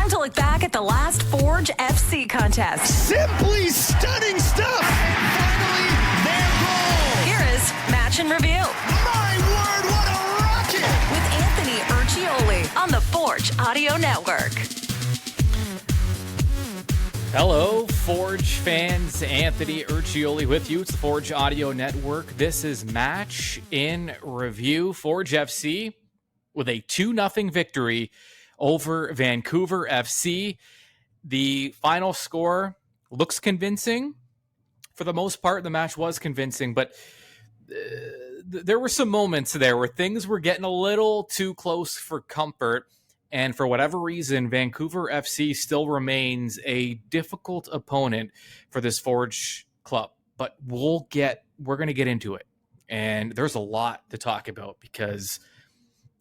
Time to look back at the last Forge FC contest. Simply stunning stuff. And finally, their goal. Here is Match and Review. My word, what a rocket. With Anthony Urciuoli on the Forge Audio Network. Hello, Forge fans. Anthony Urciuoli with you. It's the Forge Audio Network. This is Match in Review. Forge FC with a 2-0 victory over Vancouver FC. The final score looks convincing. For the most part, the match was convincing, but there were some moments there where things were getting a little too close for comfort. And for whatever reason, Vancouver FC still remains a difficult opponent for this Forge club. But we're going to get into it. And there's a lot to talk about because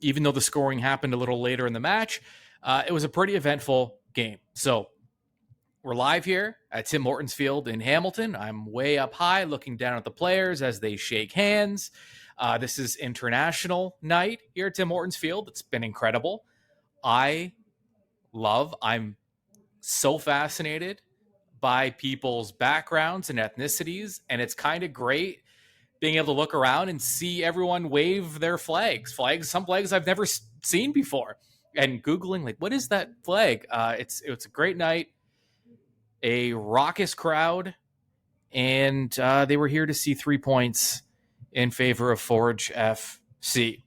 even though the scoring happened a little later in the match, it was a pretty eventful game. So we're live here at Tim Hortons Field in Hamilton. I'm way up high looking down at the players as they shake hands. This is international night here at Tim Hortons Field. It's been incredible. I'm so fascinated by people's backgrounds and ethnicities, and it's kind of great being able to look around and see everyone wave their flags, some flags I've never seen before, and Googling, like, what is that flag? It's a great night, a raucous crowd, and they were here to see 3 points in favor of Forge FC.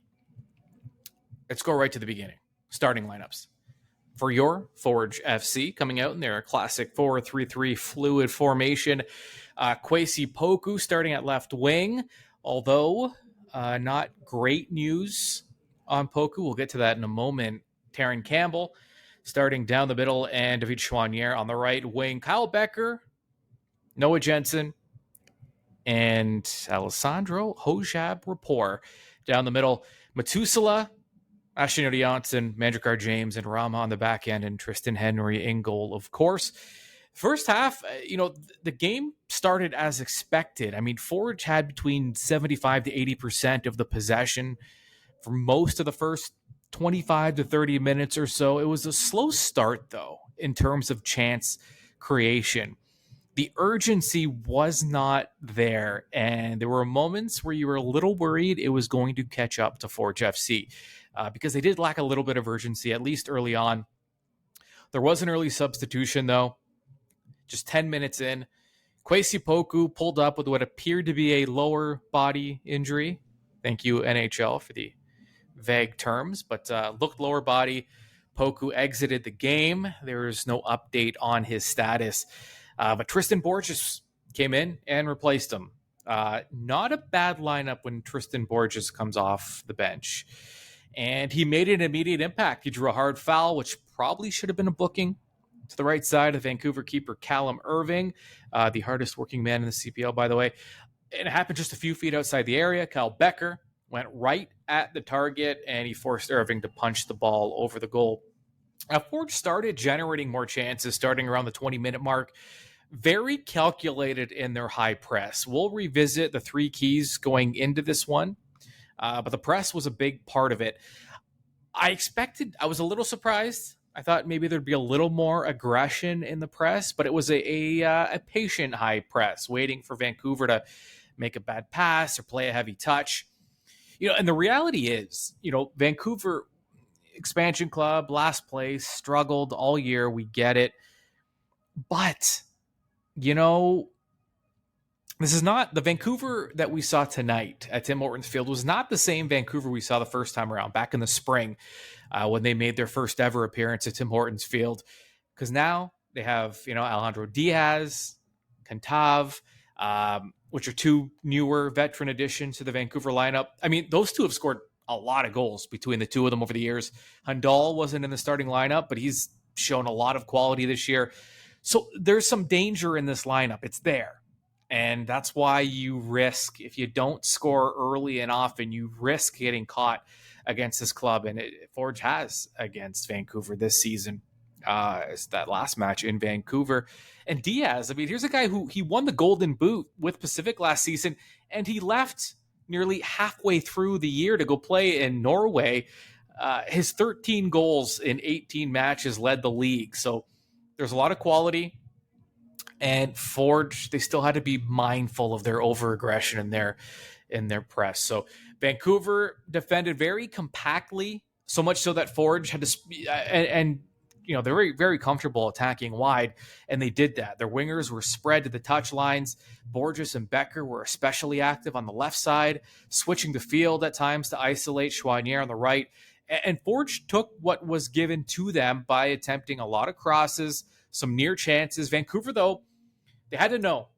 Let's go right to the beginning. Starting lineups for your Forge FC coming out in their classic 4-3-3 fluid formation. Kwesi Poku starting at left wing, although not great news on Poku. We'll get to that in a moment. Taryn Campbell starting down the middle, and David Chouanier on the right wing. Kyle Becker, Noah Jensen, and Alessandro Hojab-Rapport down the middle. Matusala, Ashton Johnson, Mandrakar James, and Rama on the back end, and Tristan Henry in goal, of course. First half, the game started as expected. I mean, Forge had between 75 to 80% of the possession for most of the first 25 to 30 minutes or so. It was a slow start, though, in terms of chance creation. The urgency was not there, and there were moments where you were a little worried it was going to catch up to Forge FC. Because they did lack a little bit of urgency, at least early on. There was an early substitution, though. Just 10 minutes in, Kwesi Poku pulled up with what appeared to be a lower body injury. Thank you, NHL, for the vague terms, but looked lower body. Poku exited the game. There is no update on his status. But Tristan Borges came in and replaced him. Not a bad lineup when Tristan Borges comes off the bench. And he made an immediate impact. He drew a hard foul, which probably should have been a booking, to the right side of Vancouver keeper Callum Irving, the hardest working man in the CPL, by the way. It happened just a few feet outside the area. Kyle Becker went right at the target, and he forced Irving to punch the ball over the goal. Forge started generating more chances starting around the 20-minute mark. Very calculated in their high press. We'll revisit the three keys going into this one. But the press was a big part of it. I was a little surprised. I thought maybe there'd be a little more aggression in the press, but it was a patient high press, waiting for Vancouver to make a bad pass or play a heavy touch. And the reality is, Vancouver expansion club, last place, struggled all year. We get it. But, this is not the Vancouver that we saw tonight at Tim Hortons Field. Was not the same Vancouver we saw the first time around back in the spring when they made their first ever appearance at Tim Hortons Field. Because now they have, Alejandro Diaz, Kantav, which are two newer veteran additions to the Vancouver lineup. I mean, those two have scored a lot of goals between the two of them over the years. Handal wasn't in the starting lineup, but he's shown a lot of quality this year. So there's some danger in this lineup. It's there. And that's why you risk, if you don't score early and often, you risk getting caught against this club. And Forge has against Vancouver this season. It's that last match in Vancouver. And Diaz, here's a guy who he won the Golden Boot with Pacific last season, and he left nearly halfway through the year to go play in Norway. His 13 goals in 18 matches led the league. So there's a lot of quality. And Forge, they still had to be mindful of their over-aggression in their press. So Vancouver defended very compactly, so much so that Forge had to and they're very, very comfortable attacking wide, and they did that. Their wingers were spread to the touch lines. Borges and Becker were especially active on the left side, switching the field at times to isolate Chouanier on the right. And Forge took what was given to them by attempting a lot of crosses, some near chances. Vancouver, though, they had to know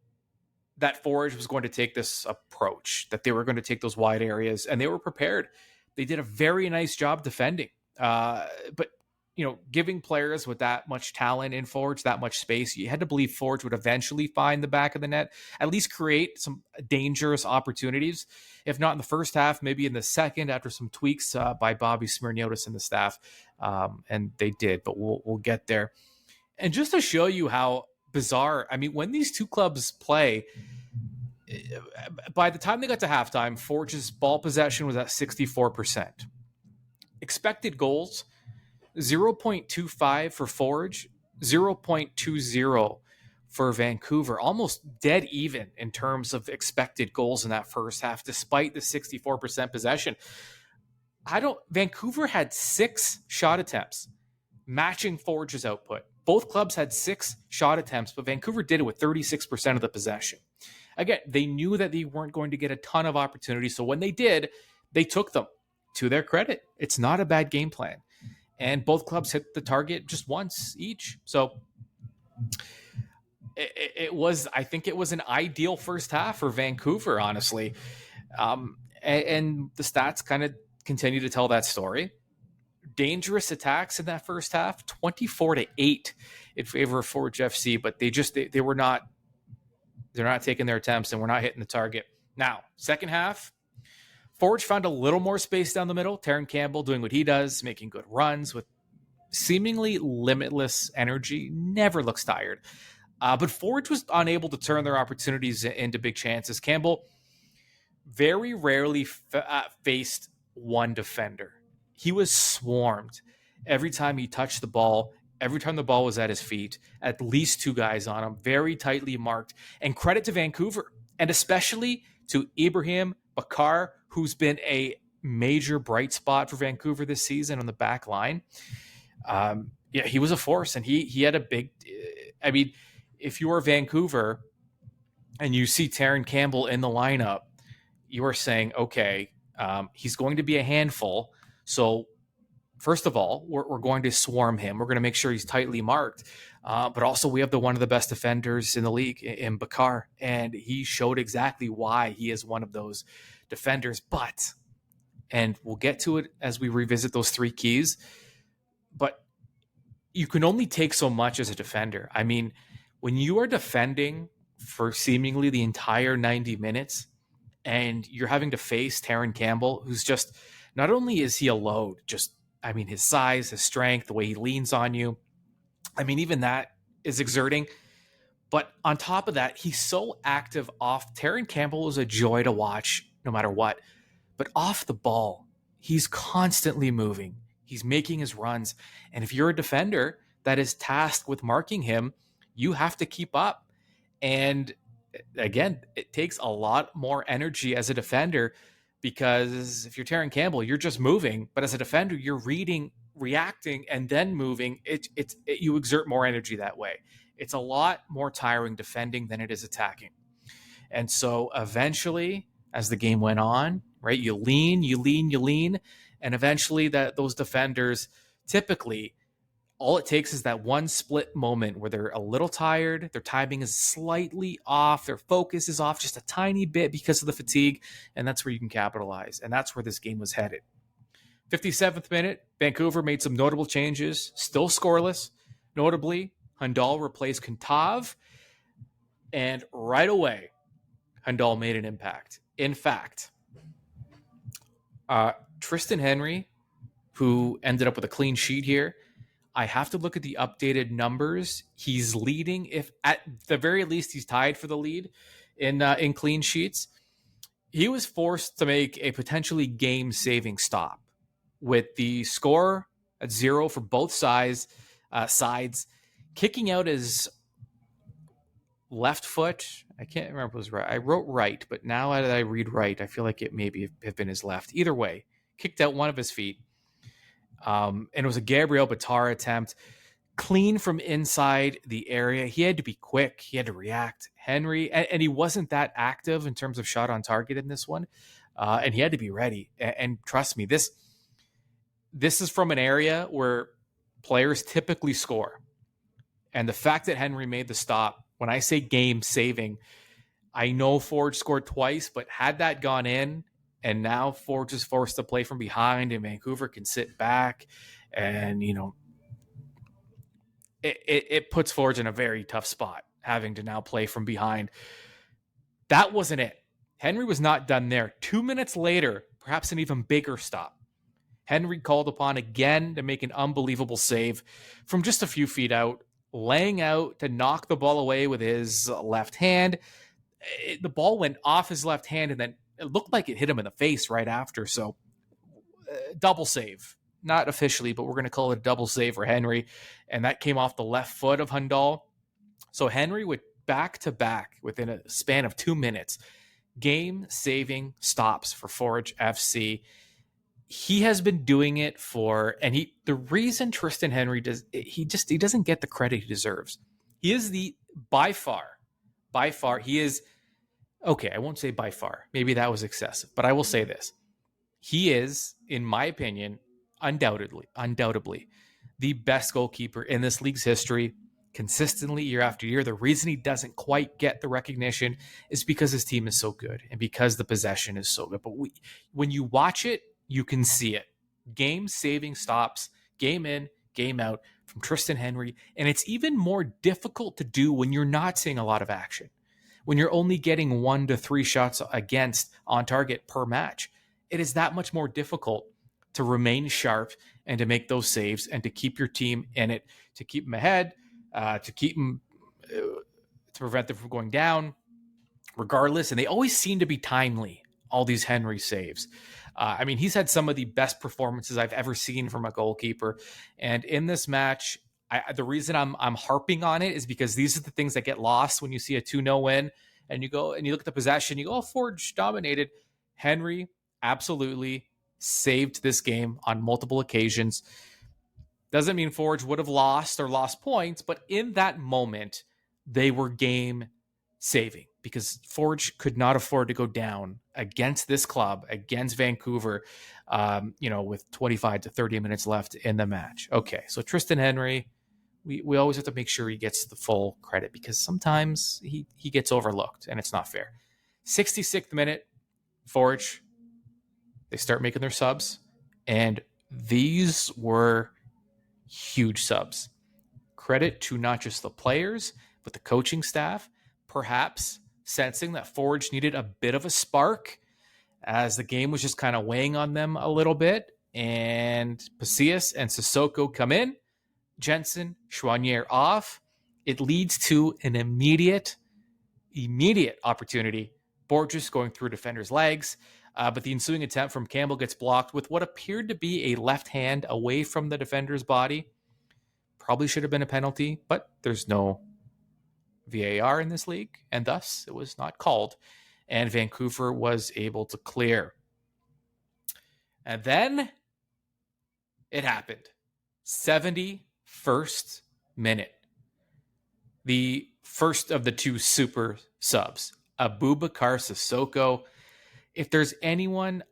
that Forge was going to take this approach, that they were going to take those wide areas, and they were prepared. They did a very nice job defending. But giving players with that much talent in Forge, that much space, you had to believe Forge would eventually find the back of the net, at least create some dangerous opportunities. If not in the first half, maybe in the second, after some tweaks by Bobby Smirniotis and the staff. And they did, but we'll get there. And just to show you how bizarre, I mean, when these two clubs play, by the time they got to halftime, Forge's ball possession was at 64%. Expected goals, 0.25 for Forge, 0.20 for Vancouver. Almost dead even in terms of expected goals in that first half, despite the 64% possession. Vancouver had 6 shot attempts, matching Forge's output. Both clubs had 6 shot attempts, but Vancouver did it with 36% of the possession. Again, they knew that they weren't going to get a ton of opportunities, so when they did, they took them. To their credit, it's not a bad game plan. And both clubs hit the target just once each. So I think it was an ideal first half for Vancouver, honestly. And the stats kind of continue to tell that story. Dangerous attacks in that first half, 24-8 in favor of Forge FC, but they're not taking their attempts and we're not hitting the target. Now, second half, Forge found a little more space down the middle. Terran Campbell doing what he does, making good runs with seemingly limitless energy, never looks tired. But Forge was unable to turn their opportunities into big chances. Campbell very rarely faced one defender. He was swarmed every time he touched the ball, every time the ball was at his feet, at least 2 guys on him, very tightly marked. And credit to Vancouver, and especially to Ibrahim Bakar, who's been a major bright spot for Vancouver this season on the back line. He was a force, and he had a big... I mean, if you are Vancouver and you see Terran Campbell in the lineup, you are saying, okay, he's going to be a handful. So first of all, we're going to swarm him. We're going to make sure he's tightly marked. But also we have one of the best defenders in the league in Bakar, and he showed exactly why he is one of those defenders. And we'll get to it as we revisit those 3 keys, but you can only take so much as a defender. I mean, when you are defending for seemingly the entire 90 minutes and you're having to face Terran Campbell, who's just, not only is he a load, his size, his strength, the way he leans on you, I mean, even that is exerting. But on top of that, he's so active off. Terran Campbell is a joy to watch no matter what. But off the ball, he's constantly moving. He's making his runs. And if you're a defender that is tasked with marking him, you have to keep up. And again, it takes a lot more energy as a defender, because if you're Terran Campbell, you're just moving. But as a defender, you're reading, reacting, and then moving. You exert more energy that way. It's a lot more tiring defending than it is attacking. And so eventually, as the game went on, right, you lean, and eventually those defenders, typically, all it takes is that one split moment where they're a little tired, their timing is slightly off, their focus is off just a tiny bit because of the fatigue, and that's where you can capitalize. And that's where this game was headed. 57th minute, Vancouver made some notable changes, still scoreless. Notably, Hundal replaced Kantav, and right away, Hundal made an impact. In fact, Tristan Henry, who ended up with a clean sheet here, I have to look at the updated numbers. He's leading, if at the very least he's tied for the lead in clean sheets. He was forced to make a potentially game-saving stop with the score at 0 for both sides, kicking out his left foot. I can't remember if it was right. I wrote right, but now that I read right, I feel like it maybe have been his left. Either way, kicked out one of his feet. And it was a Gabriel Batar attempt, clean from inside the area. He had to be quick. He had to react. Henry, and he wasn't that active in terms of shot on target in this one. And he had to be ready. And trust me, this is from an area where players typically score. And the fact that Henry made the stop, when I say game saving, I know Forge scored twice, but had that gone in, and now Forge is forced to play from behind, and Vancouver can sit back, and it puts Forge in a very tough spot, having to now play from behind. That wasn't it. Henry was not done there. 2 minutes later, perhaps an even bigger stop. Henry called upon again to make an unbelievable save from just a few feet out, laying out to knock the ball away with his left hand. The ball went off his left hand, and then it looked like it hit him in the face right after. So double save. Not officially, but we're going to call it a double save for Henry. And that came off the left foot of Hundal. So Henry with back-to-back within a span of 2 minutes, game-saving stops for Forge FC. He has been doing it the reason Tristan Henry he doesn't get the credit he deserves. He is by far, he is, okay, I won't say by far, maybe that was excessive, but I will say this. He is, in my opinion, undoubtedly the best goalkeeper in this league's history, consistently year after year. The reason he doesn't quite get the recognition is because his team is so good and because the possession is so good. But when you watch it, you can see it. Game-saving stops, game in, game out from Tristan Henry. And it's even more difficult to do when you're not seeing a lot of action, when you're only getting 1 to 3 shots against on target per match. It is that much more difficult to remain sharp and to make those saves and to keep your team in it, to keep them ahead, to keep them, to prevent them from going down, regardless. And they always seem to be timely, all these Henry saves. He's had some of the best performances I've ever seen from a goalkeeper. And in this match, the reason I'm harping on it is because these are the things that get lost when you see a 2-0 win and you go and you look at the possession, you go, oh, Forge dominated. Henry absolutely saved this game on multiple occasions. Doesn't mean Forge would have lost or lost points, but in that moment, they were game saving because Forge could not afford to go down against this club, against Vancouver, with 25 to 30 minutes left in the match. Okay, so Tristan Henry, we always have to make sure he gets the full credit because sometimes he gets overlooked and it's not fair. 66th minute, Forge, they start making their subs, and these were huge subs. Credit to not just the players, but the coaching staff, perhaps sensing that Forge needed a bit of a spark as the game was just kind of weighing on them a little bit. And Pasillas and Sissoko come in, Jensen, Chouanier off. It leads to an immediate opportunity. Borges going through defenders' legs. But the ensuing attempt from Campbell gets blocked with what appeared to be a left hand away from the defender's body. Probably should have been a penalty, but there's no VAR in this league, and thus it was not called. And Vancouver was able to clear. And then it happened. 71st minute. The first of the 2 super subs, Abubakar Sissoko. If there's anyone,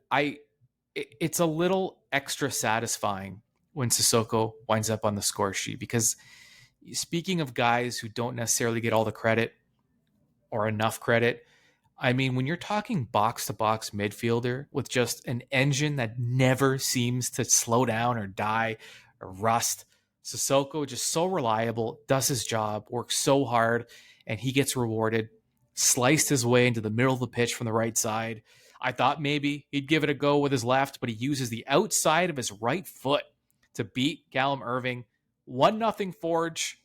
it's a little extra satisfying when Sissoko winds up on the score sheet because speaking of guys who don't necessarily get all the credit or enough credit, when you're talking box-to-box midfielder with just an engine that never seems to slow down or die or rust, Sissoko just so reliable, does his job, works so hard, and he gets rewarded. Sliced his way into the middle of the pitch from the right side. I thought maybe he'd give it a go with his left, but he uses the outside of his right foot to beat Callum Irving. 1-0 Forge.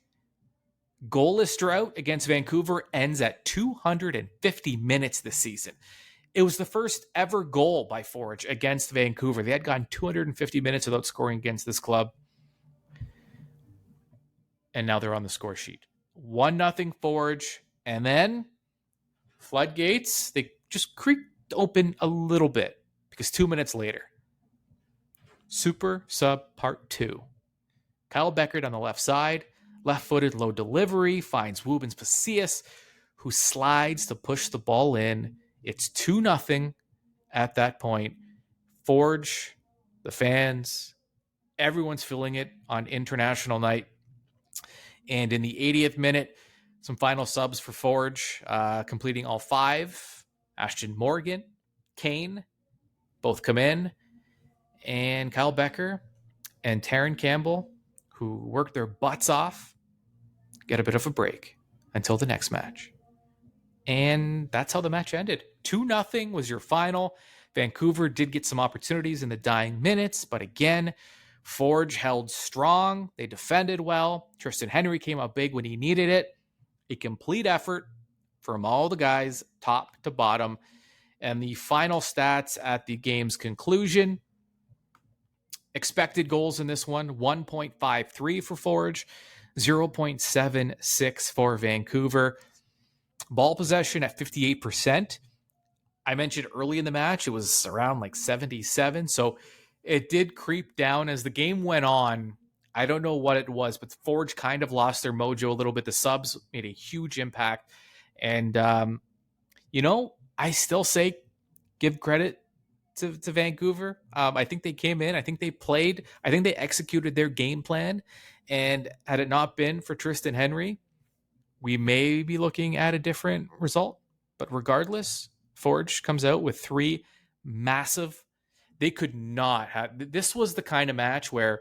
Goalless drought against Vancouver ends at 250 minutes this season. It was the first ever goal by Forge against Vancouver. They had gone 250 minutes without scoring against this club. And now they're on the score sheet. 1-0 Forge. And then floodgates, they just creaked open a little bit because 2 minutes later, Super Sub Part 2. Kyle Beckert on the left side, left-footed low delivery, finds Wubens Pacius, who slides to push the ball in. It's 2-0 at that point. Forge, the fans, everyone's feeling it on international night. And in the 80th minute, some final subs for Forge, completing all 5. Ashton Morgan, Kane, both come in. And Kyle Becker and Taryn Campbell, who worked their butts off, get a bit of a break until the next match. And that's how the match ended. 2-0 was your final. Vancouver did get some opportunities in the dying minutes, but again, Forge held strong. They defended well. Tristan Henry came out big when he needed it. A complete effort from all the guys, top to bottom. And the final stats at the game's conclusion: expected goals in this one, 1.53 for Forge, 0.76 for Vancouver. Ball possession at 58%. I mentioned early in the match, it was around like 77. So it did creep down as the game went on. I don't know what it was, but Forge kind of lost their mojo a little bit. The subs made a huge impact. And, I still say give credit to Vancouver. I think they came in. I think they played. I think they executed their game plan. And had it not been for Tristan Henry, we may be looking at a different result. But regardless, Forge comes out with 3 massive. They could not have. This was the kind of match where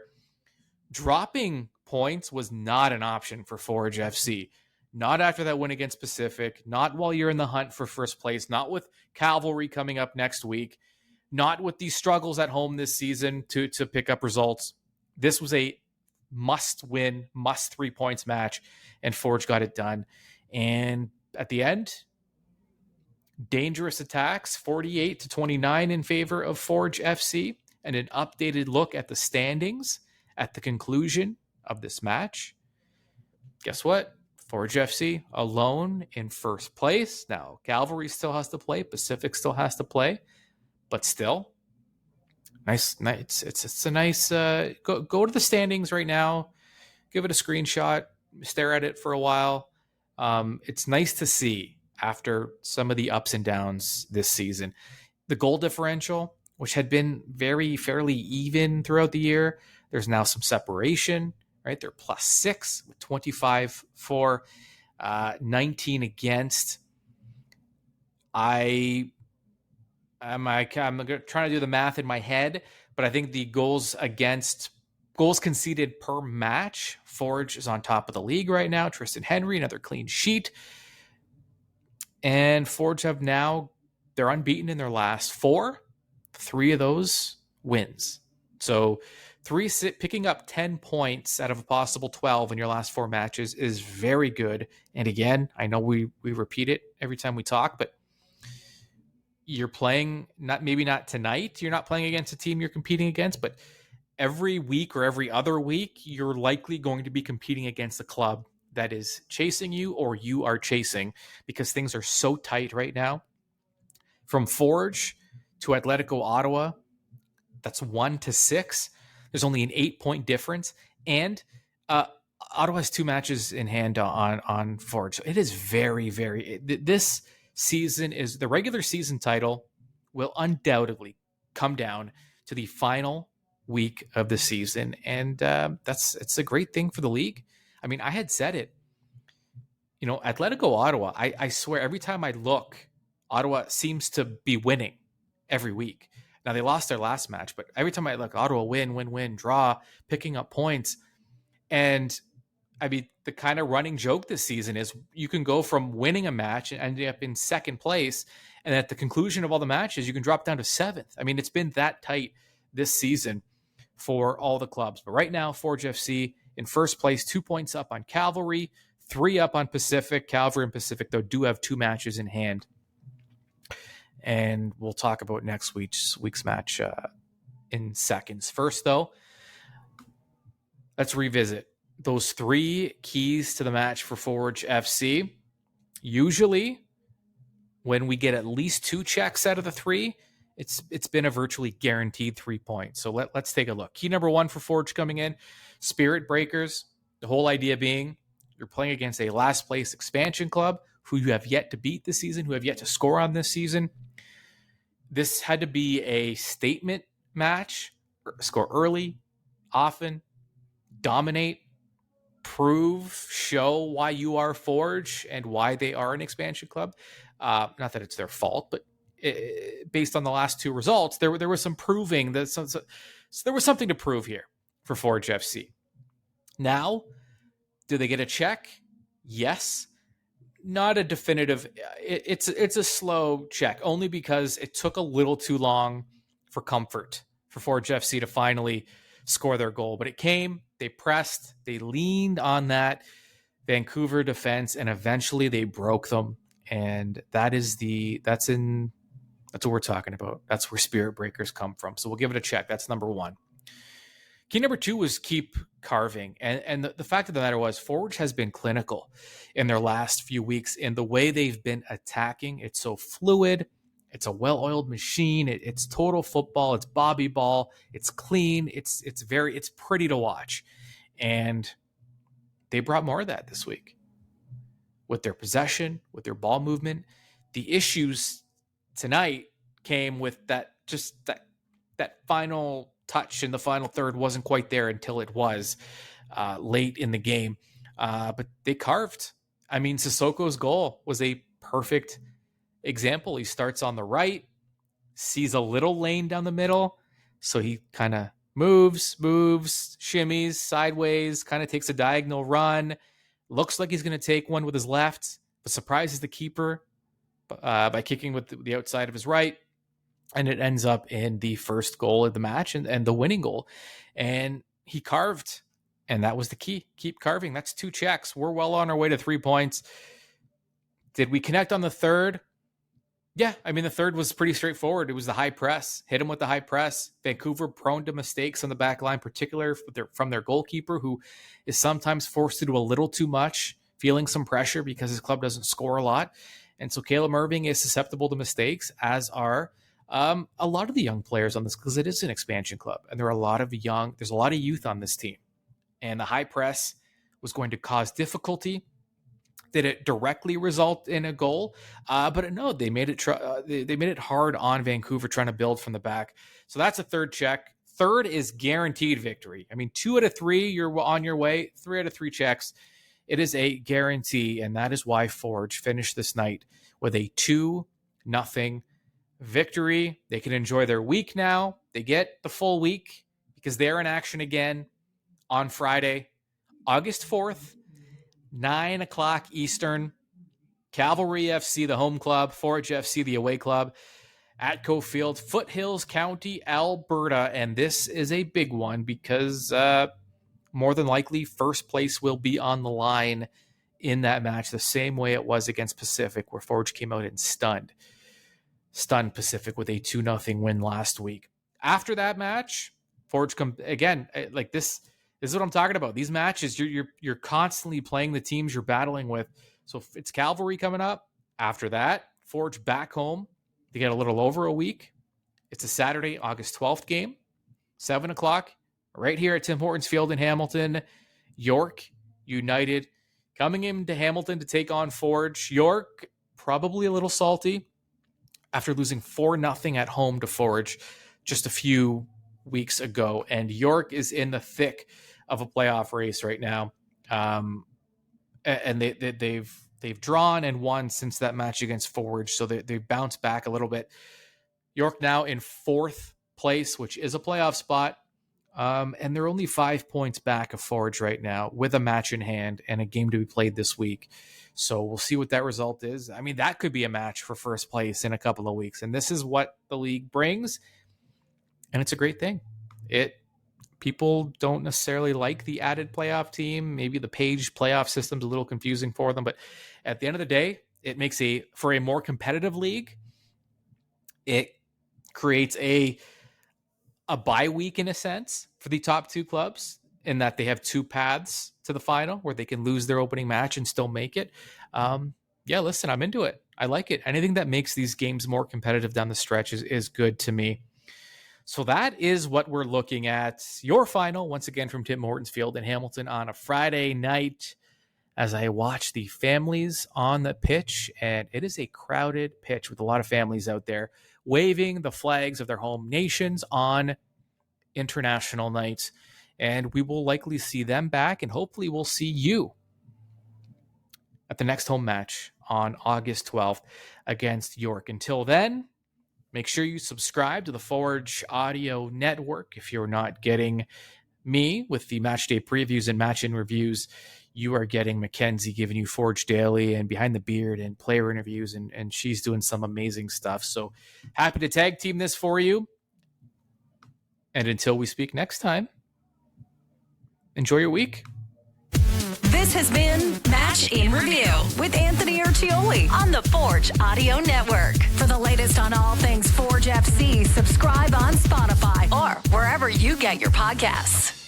dropping points was not an option for Forge FC. Not after that win against Pacific. Not while you're in the hunt for first place. Not with Cavalry coming up next week. Not with these struggles at home this season to pick up results. This was a must-win, must 3 points match, and Forge got it done. And at the end, dangerous attacks, 48-29 in favor of Forge FC, and an updated look at the standings at the conclusion of this match. Guess what? Forge FC alone in first place. Now, Cavalry still has to play. Pacific still has to play. But still, nice. It's a nice, go to the standings right now. Give it a screenshot. Stare at it for a while. It's nice to see after some of the ups and downs this season. The goal differential, which had been fairly even throughout the year, there's now some separation, right? They're +6 with 25 for, 19 against. I'm trying to do the math in my head, but I think the goals conceded per match, Forge is on top of the league right now. Tristan Henry, another clean sheet. And Forge they're unbeaten in their last 4. 3 of those wins. So picking up 10 points out of a possible 12 in your last 4 matches is very good. And again, I know we repeat it every time we talk, but you're playing, maybe not tonight, you're not playing against a team you're competing against, but every week or every other week, you're likely going to be competing against a club that is chasing you or you are chasing, because things are so tight right now. From Forge to Atletico Ottawa, that's 1-6. There's only an 8-point difference. And Ottawa has 2 matches in hand on Forge. So it is very, very... This season is... The regular season title will undoubtedly come down to the final week of the season. And it's a great thing for the league. I mean, I had said it. Atletico Ottawa, I swear, every time I look, Ottawa seems to be winning every week. Now, they lost their last match, but every time I look, Ottawa win, draw, picking up points. And, I mean, the kind of running joke this season is you can go from winning a match and ending up in second place, and at the conclusion of all the matches, you can drop down to 7th. I mean, it's been that tight this season for all the clubs. But right now, Forge FC in first place, 2 points up on Cavalry, 3 up on Pacific. Cavalry and Pacific, though, do have 2 matches in hand. And we'll talk about next week's match in seconds. First, though, let's revisit those 3 keys to the match for Forge FC. Usually, when we get at least 2 checks out of the 3, it's been a virtually guaranteed 3 points. So let's take a look. Key number 1 for Forge coming in, Spirit Breakers. The whole idea being you're playing against a last place expansion club who you have yet to beat this season, who have yet to score on this season. This had to be a statement match. Score early, often, dominate, prove, show why you are Forge and why they are an expansion club. Not that it's their fault, but based on the last 2 results, there was some proving that so there was something to prove here for Forge FC. Now, do they get a check? Yes. Not a definitive. It's a slow check, only because it took a little too long for comfort for Forge FC to finally score their goal. But it came, they pressed, they leaned on that Vancouver defense, and eventually they broke them. And that's what we're talking about. That's where Spirit Breakers come from. So we'll give it a check. That's number 1. Key number 2 was keep carving. And the fact of the matter was Forge has been clinical in their last few weeks in the way they've been attacking. It's so fluid. It's a well-oiled machine. It's total football. It's Bobby ball. It's clean. It's pretty to watch. And they brought more of that this week with their possession, with their ball movement. The issues tonight came with that final touch in the final third wasn't quite there until it was late in the game. But they carved. I mean, Sissoko's goal was a perfect example. He starts on the right, sees a little lane down the middle, so he kind of moves, shimmies sideways, kind of takes a diagonal run, looks like he's going to take one with his left, but surprises the keeper by kicking with the outside of his right, and it ends up in the first goal of the match and the winning goal. And he carved, and that was the key. Keep carving. That's 2 checks. We're well on our way to 3 points. Did we connect on the third? Yeah, I mean, the third was pretty straightforward. It was the high press. Hit him with the high press. Vancouver prone to mistakes on the back line, particularly from their goalkeeper, who is sometimes forced to do a little too much, feeling some pressure because his club doesn't score a lot. And so Caleb Irving is susceptible to mistakes, as are a lot of the young players on this, because it is an expansion club. And there's a lot of youth on this team. And the high press was going to cause difficulty. Did it directly result in a goal? But no, they made it hard on Vancouver trying to build from the back. So that's a third check. Third is guaranteed victory. I mean, 2 out of 3, you're on your way. 3 out of 3 checks. It is a guarantee, and that is why Forge finished this night with a 2-0 victory. They can enjoy their week now. They get the full week because they're in action again on Friday, August 4th. 9 o'clock Eastern. Cavalry FC, the home club. Forge FC, the away club. Atco Field, Foothills County, Alberta. And this is a big one because more than likely first place will be on the line in that match, the same way it was against Pacific, where Forge came out and stunned Pacific with a 2-0 win last week. After that match, Forge come again, like this. This is what I'm talking about. These matches, you're constantly playing the teams you're battling with. So it's Cavalry coming up. After that, Forge back home. They get a little over a week. It's a Saturday, August 12th game, 7 o'clock, right here at Tim Hortons Field in Hamilton. York United coming into Hamilton to take on Forge. York probably a little salty after losing 4-0 at home to Forge just a few weeks ago. And York is in the thick of a playoff race right now. And they've drawn and won since that match against Forge. So they bounced back a little bit. York now in 4th place, which is a playoff spot. And they're only 5 points back of Forge right now with a match in hand and a game to be played this week. So we'll see what that result is. I mean, that could be a match for first place in a couple of weeks. And this is what the league brings. And it's a great thing. People don't necessarily like the added playoff team. Maybe the Page playoff system's a little confusing for them. But at the end of the day, it makes for a more competitive league, It creates a bye week in a sense for the top two clubs, in that they have two paths to the final where they can lose their opening match and still make it. Yeah, listen, I'm into it. I like it. Anything that makes these games more competitive down the stretch is good to me. So that is what we're looking at. Your final, once again, from Tim Hortons Field in Hamilton on a Friday night, as I watch the families on the pitch, and it is a crowded pitch with a lot of families out there waving the flags of their home nations on international nights. And we will likely see them back, and hopefully we'll see you at the next home match on August 12th against York. Until then, make sure you subscribe to the Forge Audio Network. If you're not getting me with the match day previews and match in reviews, you are getting Mackenzie giving you Forge Daily and Behind the Beard and player interviews, and she's doing some amazing stuff. So happy to tag team this for you. And until we speak next time, enjoy your week. This has been Match in Review with Anthony Urciuoli on the Forge Audio Network. For the latest on all things Forge FC, subscribe on Spotify or wherever you get your podcasts.